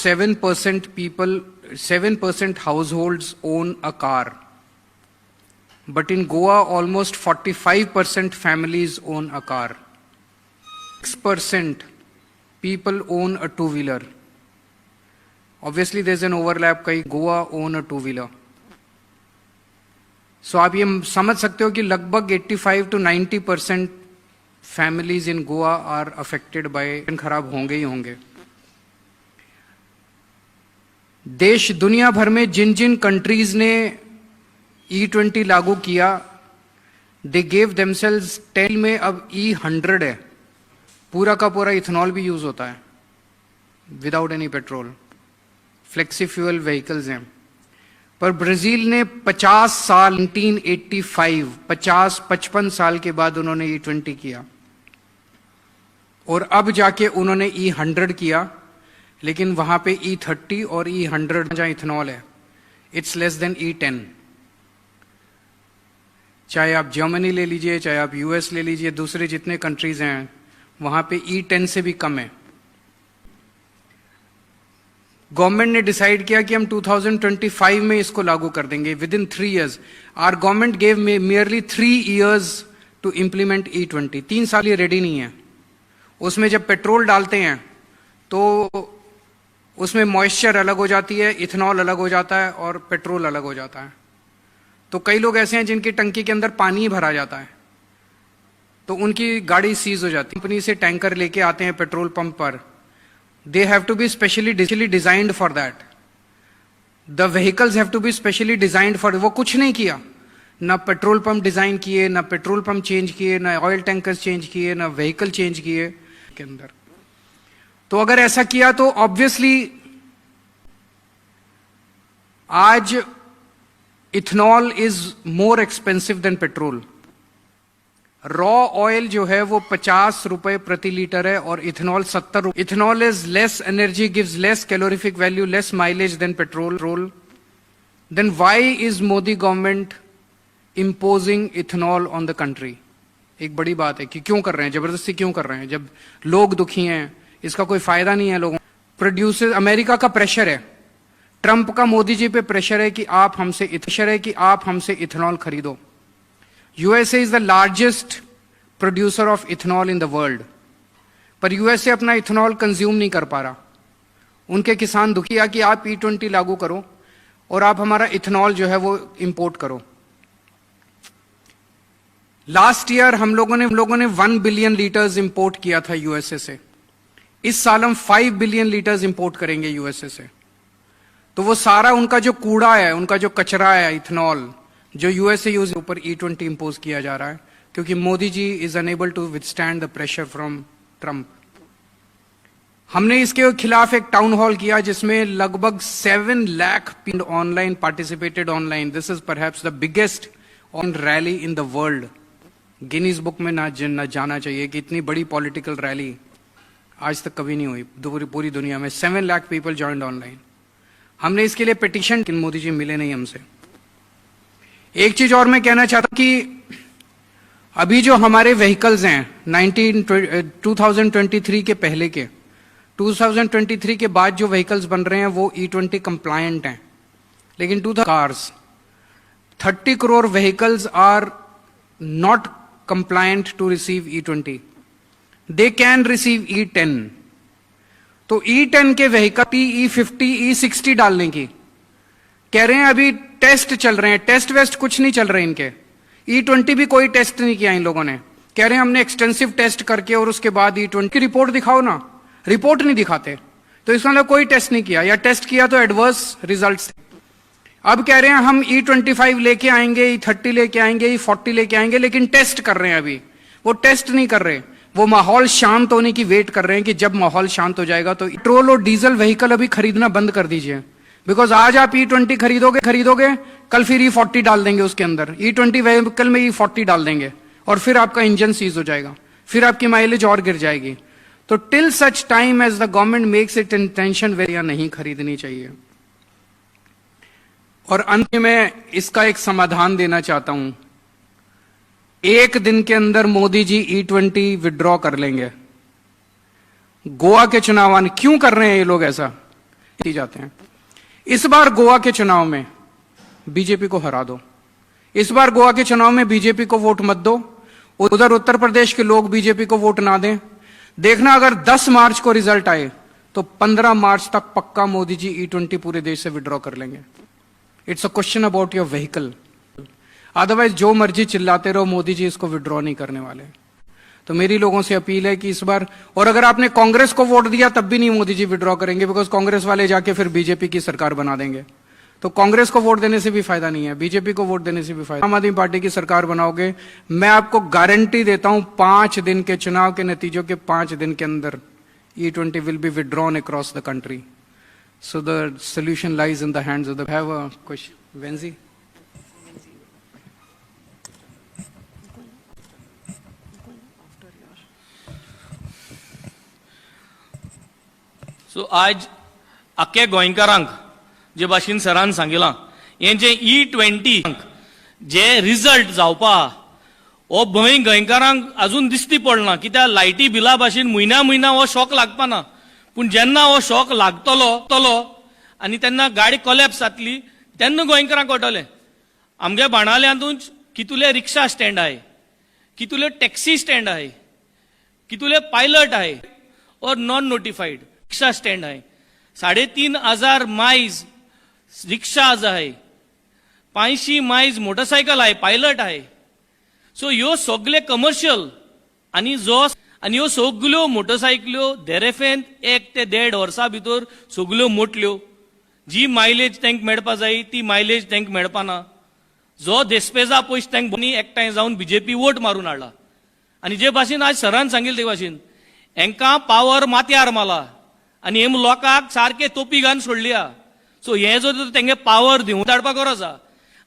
7% households own a car. But in Goa, almost 45% families own a car. 6% people own a two-wheeler. Obviously, there's an overlap. Kai Goa own a two-wheeler. So आप ये समझ सकते हो कि लगभग 85 to 90% families in Goa are affected by खराब होंगे ही होंगे. देश दुनिया भर में जिन जिन कंट्रीज ने E20 लागू किया, they gave themselves 10 में अब E100 है. पूरा का पूरा इथेनॉल भी यूज होता है without any petrol. Flexi fuel vehicles हैं. पर ब्राजील ने 50 साल 1985 55 साल के बाद उन्होंने E20 किया और अब जाके उन्होंने E100 किया. लेकिन वहां पे E30 और E100 जहां इथेनॉल है, इट्स लेस देन E10. चाहे आप जर्मनी ले लीजिए, चाहे आप यूएस ले लीजिए, दूसरे जितने कंट्रीज हैं वहां पे E10 से भी कम है. गवर्नमेंट ने डिसाइड किया कि हम 2025 में इसको लागू कर देंगे within 3 years. Our government gave merely 3 years to implement E20. 3 साल ये रेडी नहीं है. उसमें जब पेट्रोल डालते हैं तो उसमें मॉइस्चर अलग हो जाती है, इथेनॉल अलग हो जाता है और पेट्रोल अलग हो जाता है. तो कई लोग ऐसे हैं जिनकी टंकी के अंदर पानी ही भरा जाता है, तो उनकी गाड़ी सीज हो जाती है. कंपनी से टैंकर लेके आते हैं पेट्रोल पंप पर. They have to be specially designed for that. The vehicles have to be specially designed for. वो कुछ नहीं किया, ना पेट्रोल पंप डिजाइन किए, ना पेट्रोल पंप चेंज किए, ना ऑयल टैंकर्स चेंज किए, ना व्हीकल चेंज किए के अंदर. तो अगर ऐसा किया तो ऑब्वियसली आज ethanol is more expensive than petrol. Raw oil जो है वो 50 रुपए प्रति लीटर है और इथेनॉल 70 रुपए. Ethanol is less energy, gives less calorific value, less mileage than petrol. Then why is Modi government imposing ethanol on the country? एक बड़ी बात है कि क्यों कर रहे हैं, जबरदस्ती क्यों कर रहे हैं जब लोग दुखी हैं. इसका कोई फायदा नहीं है लोगों. प्रोड्यूसर, अमेरिका का प्रेशर है, ट्रंप का मोदी जी पे प्रेशर है कि आप हमसे इथेनॉल खरीदो. USA is the largest producer of ethanol in the world. पर यूएसए अपना इथेनॉल कंज्यूम नहीं कर पा रहा. उनके किसान दुखी है कि आप E20 लागू करो और आप हमारा इथेनॉल जो है वो इंपोर्ट करो. लास्ट ईयर हम लोगों ने 1 बिलियन लीटर्स इंपोर्ट किया था यूएसए से. इस साल हम 5 बिलियन लीटर्स इंपोर्ट करेंगे यूएसए से. तो वो सारा उनका जो कूड़ा है, उनका जो कचरा है, इथेनॉल जो यूएसए यूज ऊपर E20 इंपोज किया जा रहा है क्योंकि Modi ji is unable to withstand the pressure from Trump. हमने इसके खिलाफ एक टाउन हॉल किया जिसमें लगभग 7 lakh online participated. Online this is perhaps the biggest on rally in the world. Guinness book में ना जाना चाहिए कि इतनी बड़ी पॉलिटिकल रैली आज तक कभी नहीं हुई पूरी दुनिया में. 7 लाख पीपल जॉइंड ऑनलाइन. हमने इसके लिए पिटीशन, मोदी जी मिले नहीं हमसे. एक चीज और मैं कहना चाहता हूं कि अभी जो हमारे व्हीकल्स हैं 2023 के पहले के, 2023 के बाद जो व्हीकल्स बन रहे हैं वो E20 कंप्लायंट हैं. लेकिन cars 30 crore vehicles are not compliant to receive E20. They can receive E10. तो E10 के व्हीकल E50, E60 डालने की कह रहे हैं. अभी टेस्ट चल रहे हैं, टेस्ट वेस्ट कुछ नहीं चल रहे इनके. E20 भी कोई टेस्ट नहीं किया इन लोगों ने. कह रहे हैं हमने एक्सटेंसिव टेस्ट करके और उसके बाद E20 की रिपोर्ट दिखाओ ना. रिपोर्ट नहीं दिखाते तो इसका मतलब कोई टेस्ट नहीं किया, या टेस्ट किया तो एडवर्स रिजल्ट्स. अब कह रहे हैं हम E25 लेके आएंगे, E30 लेके आएंगे, E40 लेके आएंगे, लेकिन टेस्ट कर रहे हैं. अभी वो टेस्ट नहीं कर रहे, वो माहौल शांत होने की वेट कर रहे हैं कि जब माहौल शांत हो जाएगा तो पेट्रोल और डीजल व्हीकल अभी खरीदना बंद कर दीजिए. बिकॉज आज आप E20 खरीदोगे कल फिर E40 डाल देंगे उसके अंदर. E20 व्हीकल में E40 डाल देंगे और फिर आपका इंजन सीज हो जाएगा, फिर आपकी माइलेज और गिर जाएगी. तो till such time as the government makes it intention very नहीं खरीदनी चाहिए. और अंत में इसका एक समाधान देना चाहता हूं. एक दिन के अंदर मोदी जी E20 विड्रॉ कर लेंगे. गोवा के चुनाव क्यों कर रहे हैं ये लोग ऐसा? जाते हैं। इस बार गोवा के चुनाव में बीजेपी को हरा दो, इस बार गोवा के चुनाव में बीजेपी को वोट मत दो, उधर उत्तर प्रदेश के लोग बीजेपी को वोट ना दें। देखना अगर 10 मार्च को रिजल्ट आए तो 15 मार्च तक पक्का मोदी जी E20 पूरे देश से विड्रॉ कर लेंगे। It's a question about your vehicle, otherwise जो मर्जी चिल्लाते रहो, मोदी जी इसको विड्रॉ नहीं करने वाले। तो मेरी लोगों से अपील है कि इस बार, और अगर आपने कांग्रेस को वोट दिया तब भी नहीं मोदी जी विड्रॉ करेंगे, बिकॉज कांग्रेस वाले जाके फिर बीजेपी की सरकार बना देंगे। तो कांग्रेस को वोट देने से भी फायदा नहीं है, बीजेपी को वोट देने से भी फायदा। आम आदमी पार्टी की सरकार बनाओगे, मैं आपको गारंटी देता हूं 5 दिन के चुनाव के नतीजों के 5 दिन के अंदर E20 will be withdrawn across the country. So the solution lies in the hands of the have a question वेंजी। सो आज आख्या गोंयकारांक जे भाशेन सरान सांगिलां, हे जे E20 जे रिजल्ट जावपा हो भंय गोंयकारांक अजून दिश्टी पडना, कित्याक लायटी बिला भाशेन म्हयन्या हो शॉक लागपा ना, पूण जेन्ना हो शॉक लागतलो आनी तेन्ना गाडी कोलॅप्स जातली तेन्ना गोंयकारांक कळटलें आमगे बाणावल्यांतूच कितुले रिक्षा स्टँड आहाय, कितुले टॅक्सी स्टँड आहाय, कितुले पायलट आहाय और नॉन नोटिफाईड रिक्षा स्टँड आहाय, 3,500 माइज रिक्षाज आहे, 500 माइज मोटरसायकल आहे, पायलट आहे. सो ह्यो सगळे कमर्शियल आणि ह्यो सगळ्यो मोटरसायकल्यो देरेफेन 1 ते 1.5 वर्सां भितर सगळ्यो मोटल्यो. जी मायलेज तांकां मेळपा जाय ती मायलेज तांकां मेळपाना. जो देस्पेजा पयस तांकां एकठांय जावन बीजेपी वोट मारून हाडला. आणि जे भाशेन आज सरान सांगिल्ले ते भाशेन हांकां पावर माथ्यार मारला आणि हे लोकांक सारखे तोपी घालून सोडल्या. सो हे जो तेंगे पावर दिवून धाडपाक गरज आसा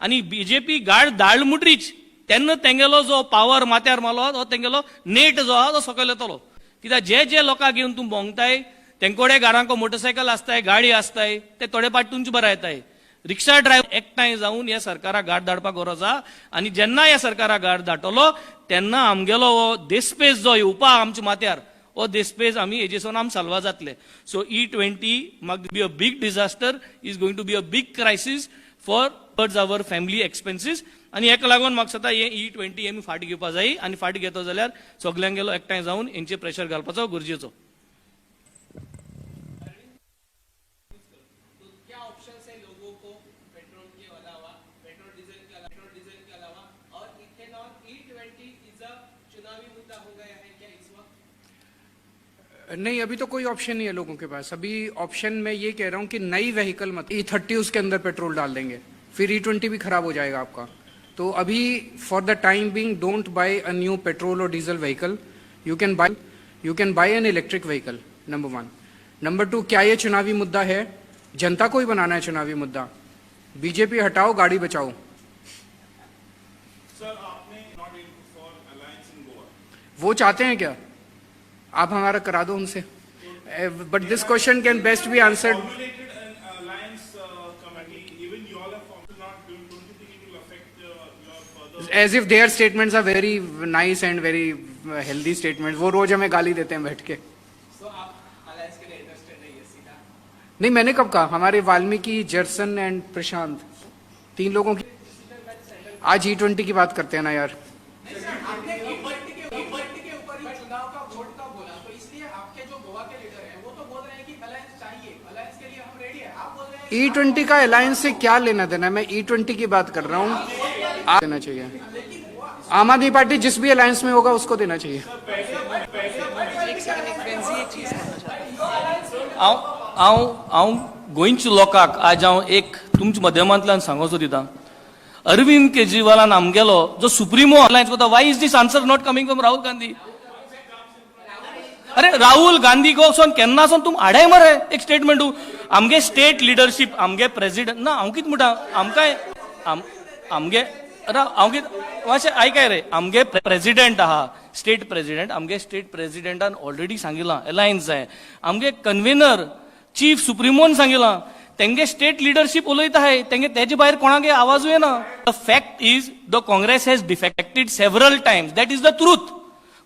आणि बीजेपी गाड धाड मुटरीच तेन्ना तेंगेलो जो पावर माथ्यार मारलो तो तेंगेलो नेट जो आहा तो सकयल येतलो. कित्याक जे लोकांक घेवन तूं भोंवताय तेंकोडे घरांको मोटरसायकल आसताय, गाडी आसताय, ते थोडे पाट तुमचे बरे येताय. रिक्षा ड्रायव्हर एकठांय जावन ह्या सरकाराक गाड धाडपाक गरज आहा आणि जेन्ना ह्या सरकाराक गाड धाडटलो तेन्ना आमगेलो हो देस्पेस जो येवपा आमच्या माथ्यार or this space आमी हेजेसून आम salva जातले. So E20 must be a big disaster, is going to be a big crisis for our family expenses. आणि एक लागून म्हाका सता हे E20 आमी फाटी घेवपा जाय आणि फाटी घेतो जाल्यार सगळ्यांगेलो एकठांय जावन हेंचेर प्रेशर घालपाचो गरजेचो. नहीं, अभी तो कोई ऑप्शन नहीं है लोगों के पास. अभी ऑप्शन मैं ये कह रहा हूं कि नई व्हीकल मत, E30 उसके अंदर पेट्रोल डाल देंगे, फिर E20 भी खराब हो जाएगा आपका. तो अभी for the time being don't buy a new petrol और diesel vehicle. You can buy an electric vehicle. Number 1. Number 2, क्या ये चुनावी मुद्दा है? जनता को ही बनाना है चुनावी मुद्दा. बीजेपी हटाओ, गाड़ी बचाओ. सर, आपने not in for alliance in Goa. वो चाहते हैं क्या? आप हमारा करा दो उनसे. But this question can best be answered. As if their statements are very nice and very healthy statement. वो रोज हमें गाली देते हैं बैठ के. नहीं, मैंने कब कहा? हमारे वाल्मीकि, जर्सन एंड प्रशांत, 3 लोगों की. आज E20 की बात करते हैं ना यार. E20 का अलायंस से क्या लेना देना है? मैं E20 की बात कर रहा हूं. देना चाहिए. आम आदमी पार्टी जिस भी अलायंस में होगा उसको देना चाहिए. हांव गोंयच्या लोकांक आज हांव एक तुमच्या माध्यमांतल्यान सांगोसो दिता. अरविंद केजरीवालान आमगेलो जो सुप्रीमो अलायन्स करता, why is this answer not coming from Rahul Gandhi? अरे राहुल गांधी गोसन केन्नासून तुम हाडाय मरे एक स्टेटमेंट. आमगे स्टेट लिडरशिप, आमगे प्रेसिडेंट ना, हांव कितें म्हणटा, आमकां आमगे हांव कितें मातशें आयकाय रे. आमगे प्रेसिडेंट आहा, स्टेट प्रेसिडेंट, आमगे स्टेट प्रेसिडेंटान ऑलरेडी सांगिलां अलायन्स जाय. आमगे कन्व्हेनर चीफ सुप्रिमोन सांगिलां. तेंगे स्टेट लिडरशिप उलयता हाय, तेंगे तेजे भायर कोणागे आवाजूय येना. The fact is the Congress has defected several times. That is the truth.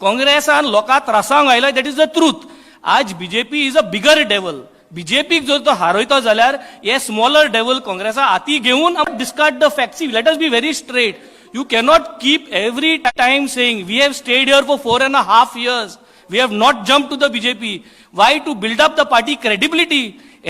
काँग्रेसान लोकां त्रासांक आयला, दॅट इज द ट्रूथ. आज BJP is a bigger devil. बीजेपीक जर तो हारयता जाल्यार हे स्मॉलर डेव्हल काँग्रेसा हाती घेवन discard the facts. Let us be very straight. You cannot keep every time saying we have stayed here for 4.5 years. We have not jumped to the BJP. Why? To build up the party credibility.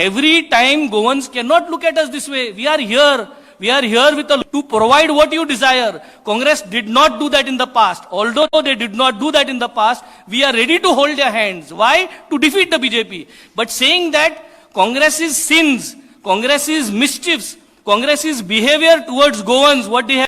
Every time Goans cannot look at us this way. We are here. We are here to provide what you desire. Congress did not do that in the past. Although they did not do that in the past, we are ready to hold their hands. Why? To defeat the BJP. But saying that Congress's sins, Congress's mischiefs, Congress's behavior towards Goans, what they have